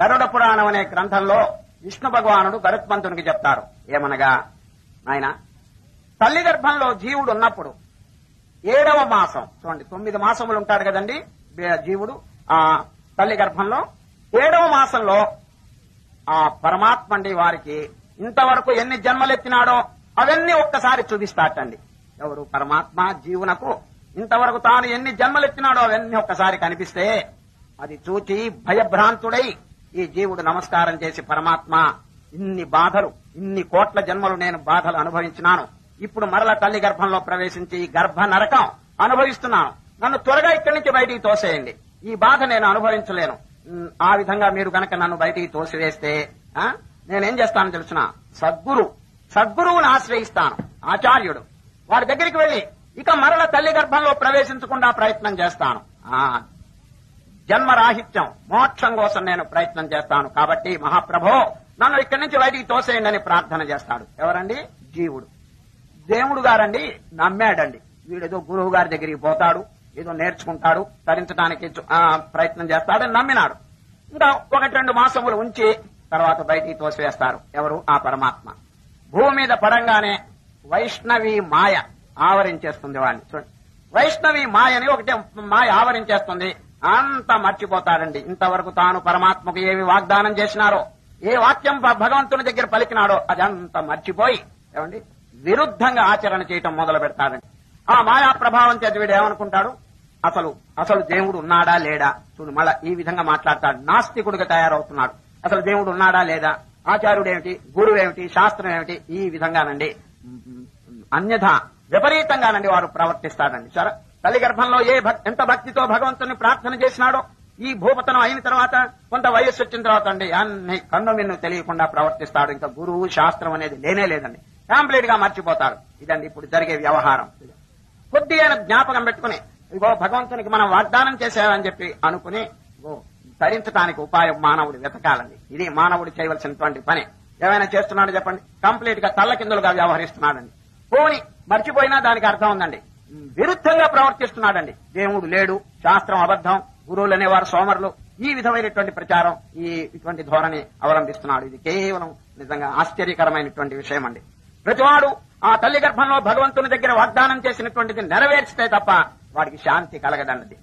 గరుడ పురాణం అనే గ్రంథంలో విష్ణు భగవానుడు గరుత్మంతునికి చెప్తారు. ఏమనగా, ఆయన తల్లి గర్భంలో జీవుడు ఉన్నప్పుడు 7వ మాసం, చూడండి 9 మాసములు ఉంటాడు కదండి జీవుడు ఆ తల్లి గర్భంలో, 7వ మాసంలో ఆ పరమాత్మండి వారికి ఇంతవరకు ఎన్ని జన్మలెత్తినాడో అవన్నీ ఒక్కసారి చూపిస్తాటండి. ఎవరు? పరమాత్మ జీవునకు ఇంతవరకు తాను ఎన్ని జన్మలెత్తినాడో అవన్నీ ఒక్కసారి కనిపిస్తే అది చూచి భయభ్రాంతుడై ఈ జీవుడు నమస్కారం చేసి, పరమాత్మ ఇన్ని బాధలు, ఇన్ని కోట్ల జన్మలు నేను బాధలు అనుభవించినాను, ఇప్పుడు మరల తల్లి గర్భంలో ప్రవేశించి ఈ గర్భ నరకం అనుభవిస్తున్నాను, నన్ను త్వరగా ఇక్కడి నుంచి బయటికి తోసేయండి, ఈ బాధ నేను అనుభవించలేను. ఆ విధంగా మీరు గనక నన్ను బయటికి తోసివేస్తే నేనేం చేస్తానో తెలుసిన, సద్గురువుని ఆశ్రయిస్తాను, ఆచార్యుడు వారి దగ్గరికి వెళ్లి ఇక మరల తల్లి గర్భంలో ప్రవేశించకుండా ప్రయత్నం చేస్తాను, జన్మరాహిత్యం మోక్షం కోసం నేను ప్రయత్నం చేస్తాను, కాబట్టి మహాప్రభో నన్ను ఇక్కడి నుంచి బయటికి తోసేయండి అని ప్రార్థన చేస్తాడు. ఎవరండి? జీవుడు. దేవుడు గారండి నమ్మాడండి, వీడేదో గురువు గారి దగ్గరికి పోతాడు, ఏదో నేర్చుకుంటాడు, తరించడానికి ప్రయత్నం చేస్తాడని నమ్మినాడు. ఇంకా 1-2 మాసములు ఉంచి తర్వాత బయటికి తోసివేస్తారు. ఎవరు? ఆ పరమాత్మ. భూమి మీద పడంగానే వైష్ణవి మాయ ఆవరించేస్తుంది వాడిని. చూడండి, వైష్ణవి మాయని ఒకటే మాయ ఆవరించేస్తుంది. అంతా మర్చిపోతాడండి. ఇంతవరకు తాను పరమాత్మకు ఏమి వాగ్దానం చేసినారో, ఏ వాక్యం భగవంతుని దగ్గర పలికినాడో అదంతా మర్చిపోయి ఏమండి విరుద్ధంగా ఆచరణ చేయటం మొదలు పెడతాడండి. ఆ మాయా ప్రభావం చేత వీడు ఏమనుకుంటాడు, అసలు దేవుడు ఉన్నాడా లేడా? చూడు, మళ్ళా ఈ విధంగా మాట్లాడతాడు, నాస్తికుడిగా తయారవుతున్నాడు. అసలు దేవుడు ఉన్నాడా లేదా, ఆచార్యుడు ఏమిటి, గురువు ఏమిటి, శాస్త్రం ఏమిటి, ఈ విధంగానండి అన్యథా విపరీతంగానండి వారు ప్రవర్తిస్తాడండి. సరే, తల్లి గర్భంలో ఎంత భక్తితో భగవంతుని ప్రార్థన చేసినాడో ఈ భూపతనం అయిన తర్వాత కొంత వయస్సు వచ్చిన తర్వాత అండి అన్ని కన్ను మిన్ను తెలియకుండా ప్రవర్తిస్తాడు. ఇంకా గురువు శాస్త్రం అనేది లేనే లేదండి, కంప్లీట్ గా మర్చిపోతాడు. ఇదండి ఇప్పుడు జరిగే వ్యవహారం. కొద్దిగా జ్ఞాపకం పెట్టుకుని ఇగో భగవంతునికి మనం వాగ్దానం చేసామని చెప్పి అనుకుని తరించడానికి ఉపాయం మానవుడు వెతకాలండి. ఇది మానవుడు చేయవలసినటువంటి పని. ఏమైనా చేస్తున్నాడు చెప్పండి, కంప్లీట్ గా తల్లకిందులుగా వ్యవహరిస్తున్నాడండి. పోని మర్చిపోయినా దానికి అర్థం ఉందండి, విరుద్ధంగా ప్రవర్తిస్తున్నాడండి. దేవుడు లేడు, శాస్త్రం అబద్ధం, గురువులు అనేవారు సోమరులు, ఈ విధమైనటువంటి ప్రచారం, ఇటువంటి ధోరణి అవలంబిస్తున్నాడు. ఇది కేవలం నిజంగా ఆశ్చర్యకరమైనటువంటి విషయం అండి. ప్రతివాడు ఆ తల్లి గర్భంలో భగవంతుని దగ్గర వాగ్దానం చేసినటువంటిది నెరవేర్చితే తప్ప వాడికి శాంతి కలగదండి.